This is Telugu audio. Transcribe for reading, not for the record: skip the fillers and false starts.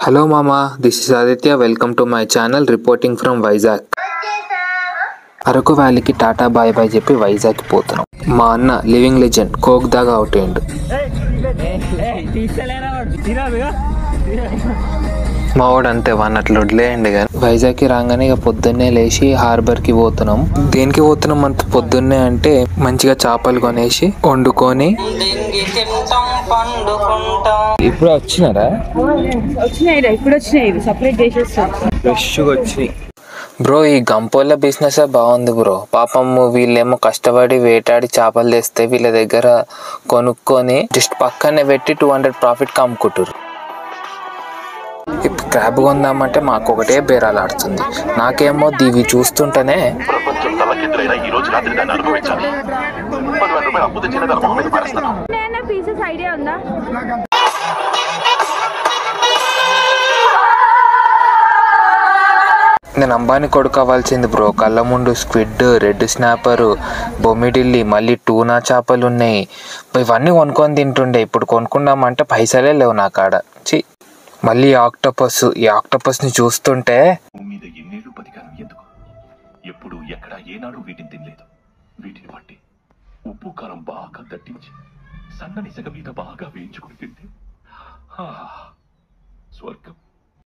Hello Mama, this is Aditya. Welcome to my channel reporting from Vizag. Araku వ్యాలీకి టాటా బాయ్ బాయ్ చెప్పి వైజాగ్కి పోతున్నాం. మా అన్న లివింగ్ లెజెండ్ కోక్ దాగా అవుట్ అయ్యిండు. మా వాడు అంతే అన్నట్లు వదిలేయండి. కానీ వైజాగ్కి రాగానే ఇక పొద్దున్నే లేచి హార్బర్కి పోతున్నాం. దేనికి పోతున్నాం అంత పొద్దున్నే అంటే మంచిగా చేపలు కొనేసి వండుకొని ఇప్పుడు వచ్చినారా ఇప్పుడు వచ్చినాయి సపరేట్ చేసేస్తాం ఫ్రెష్గా వచ్చినాయి. బ్రో ఈ గంపోల బిజినెస్ బాగుంది బ్రో. పాపం వీళ్ళేమో కష్టపడి వేటాడి చేపలు తెస్తే వీళ్ళ దగ్గర కొనుక్కొని జస్ట్ పక్కనే పెట్టి 200 ప్రాఫిట్కి అమ్ముకుంటారు. ఇప్పుడు క్రాబ్ కొందామంటే మాకు ఒకటే బేరాలు ఆడుతుంది. నాకేమో ఇవి చూస్తుంటేనే నేను అంబానీ కొడుకు అవ్వాల్సింది బ్రో. కళ్ళ ముందు స్క్విడ్, రెడ్ స్నాపరు, బొమ్మిడిల్లి, మళ్ళీ టూనా చేపలు ఉన్నాయి. ఇవన్నీ కొనుక్కొని తింటుండే. ఇప్పుడు కొనుక్కుందామంటే పైసలే లేవు నా కాడ. మళ్ళీ ఈ ఆక్టోపస్ని చూస్తుంటే ఎప్పుడు ఎక్కడ ఏనాడు వీటిని తినలేదు. వీటిని పట్టి ఉప్పు కారం బాగా దట్టించి సన్నని సెగ మీద బాగా వేయించుకుని తింటే స్వర్గం.